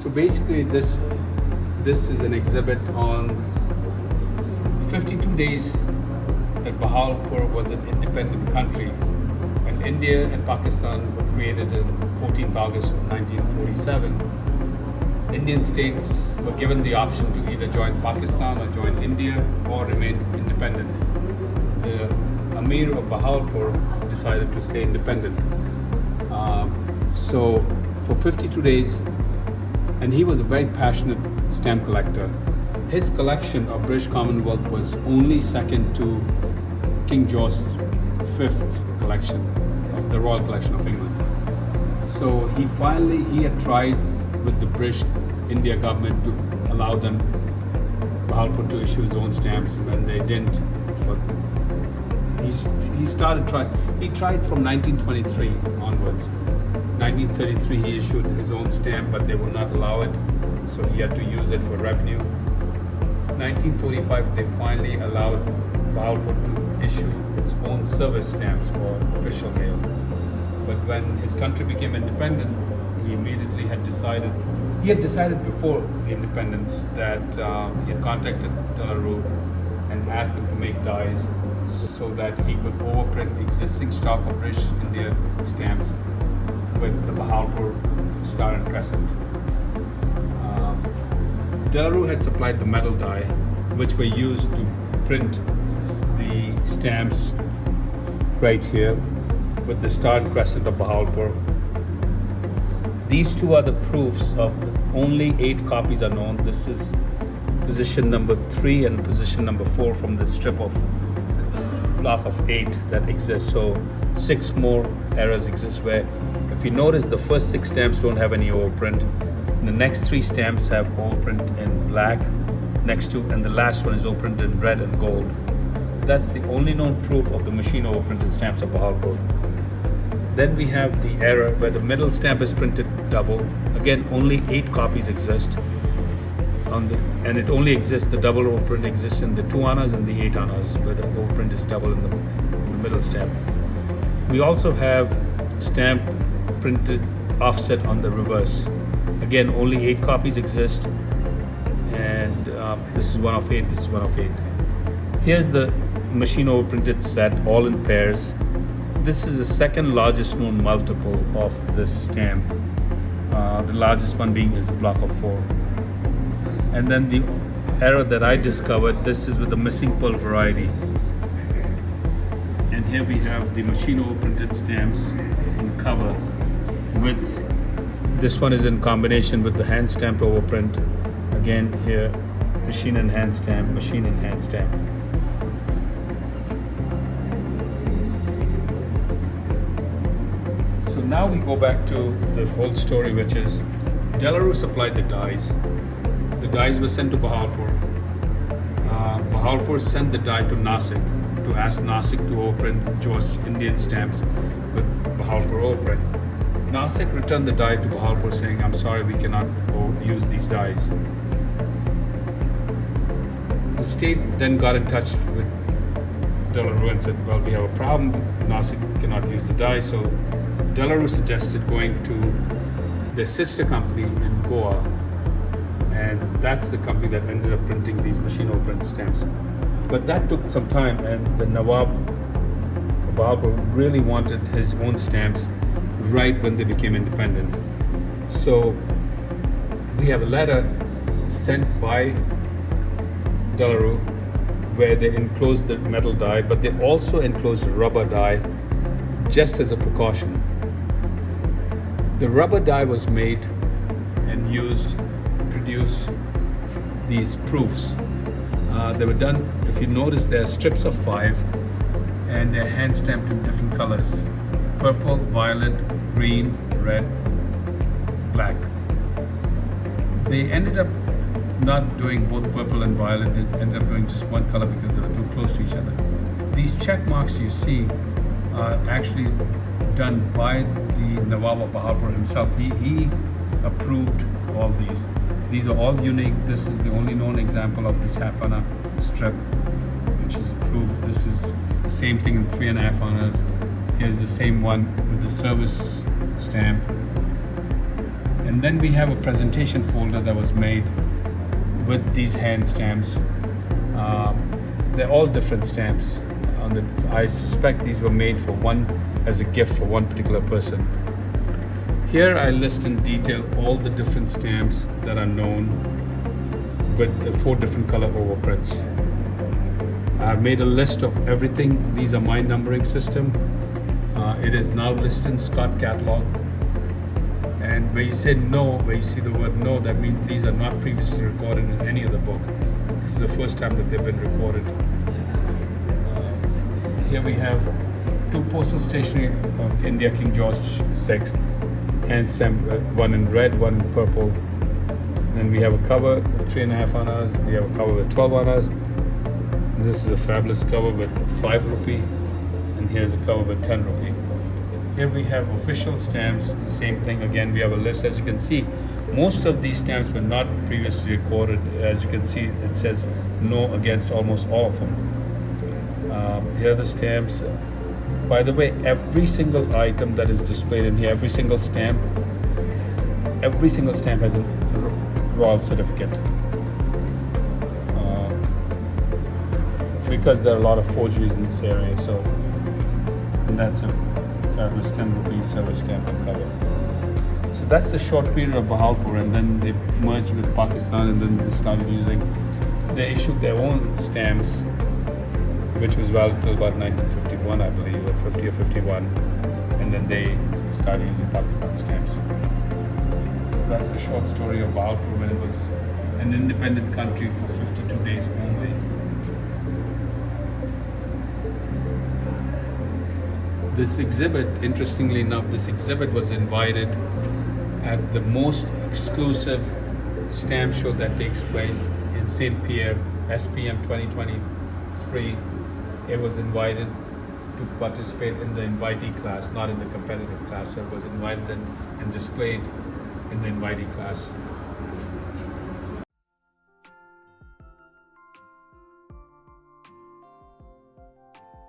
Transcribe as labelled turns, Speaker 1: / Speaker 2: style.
Speaker 1: So basically, this is an exhibit on 52 days that Bahawalpur was an independent country. When India and Pakistan were created in 14th August 1947, Indian states were given the option to either join Pakistan or join India or remain independent. The Amir of Bahawalpur decided to stay independent. So for 52 days, and he was a very passionate stamp collector. His collection of British Commonwealth was only second to King George V's collection of the Royal Collection of England. So he had tried with the British India government to allow them Bahawalpur to issue his own stamps, and when they didn't, he tried from 1923 onwards. 1933 he issued his own stamp, but they would not allow it, so he had to use it for revenue. 1945 they finally allowed Bahawalpur to issue its own service stamps for official mail. But when his country became independent, he immediately had decided before the independence that he had contacted De La Rue and asked them to make dies so that he could overprint existing stock of British India stamps with the Bahawalpur Star and Crescent. De La Rue had supplied the metal die, which were used to print the stamps right here with the Star and Crescent of Bahawalpur. These two are the proofs of only 8 copies are known. This is position number 3 and position number 4 from the strip of block of 8 that exists. So 6 more errors exist where, if you notice, the first 6 stamps don't have any overprint. The next 3 stamps have overprint in black next to, and the last one is overprint in red and gold. That's the only known proof of the machine overprinted stamps of Bahawalpur. Then we have the error where the middle stamp is printed double. Again, only 8 copies exist. And it only exists, the double overprint exists in the 2 annas and the 8 annas, where the overprint is double in the middle stamp. We also have stamp printed offset on the reverse. Again, only 8 copies exist, and this is 1 of 8, this is 1 of 8. Here's the machine overprinted set, all in pairs. This is the second largest known multiple of this stamp. The largest one being is a block of 4. And then the error that I discovered, this is with the missing pearl variety. And here we have the machine overprinted stamps in cover with, this one is in combination with the hand stamp overprint. Again here, machine and hand stamp, machine and hand stamp. So now we go back to the whole story, which is De La Rue supplied the dies. The dies were sent to Bahawalpur. Bahawalpur sent the die to Nasik to ask Nasik to overprint George Indian stamps with Bahawalpur overprint. Nasik returned the die to Bahawalpur saying, "I'm sorry, we cannot use these dies." The state then got in touch with De La Rue and said, "Well, we have a problem. Nasik cannot use the die." So De La Rue suggested going to their sister company in Goa, and that's the company that ended up printing these machine overprint stamps. But that took some time, and the Nawab Bahawalpur really wanted his own stamps right when they became independent. So we have a letter sent by De La Rue where they enclosed the metal die, but they also enclosed a rubber die just as a precaution. The rubber die was made and used to produce these proofs. They were done, if you notice, there are strips of 5 and they're hand stamped in different colors: purple, violet, green, red, black. They ended up not doing both purple and violet. They ended up doing just one color because they were too close to each other. These check marks you see are actually done by the Nawab of Bahawalpur himself. He approved all these. These are all unique. This is the only known example of this half anna strip, which is proof. This is the same thing in 3.5 annas. Here's the same one with the service stamp. And then we have a presentation folder that was made with these hand stamps. They're all different stamps. I suspect these were made for one, as a gift for one particular person. Here I list in detail all the different stamps that are known with the 4 different color overprints. I've made a list of everything. These are my numbering system. It is now listed in Scott catalog. And where you say no, where you see the word no, that means these are not previously recorded in any other book. This is the first time that they've been recorded. Here we have 2 postal stationery of India King George VI, hand stamp, one in red, one in purple. Then we have a cover with 3.5 annas. We have a cover with 12 annas. And this is a fabulous cover with 5 rupee, and here's a cover with 10 rupee. Here we have official stamps, the same thing. Again, we have a list. As you can see, most of these stamps were not previously recorded. As you can see, it says no against almost all of them. Here are the stamps. By the way, every single item that is displayed in here, every single stamp has a royal certificate. Because there are a lot of forgeries in this area, and that's a fabulous 10 rupee silver stamp on cover. So that's the short period of Bahawalpur, and then they merged with Pakistan, and then they issued their own stamps, which was valid till about 1951, I believe, or 50 or 51, and then they started using Pakistan stamps. So that's the short story of Bahawalpur when it was an independent country for 52 days only. This exhibit, interestingly enough, was invited at the most exclusive stamp show that takes place in St. Pierre, SPM 2023. It was invited to participate in the invitee class, not in the competitive class. So it was invited and displayed in the invitee class.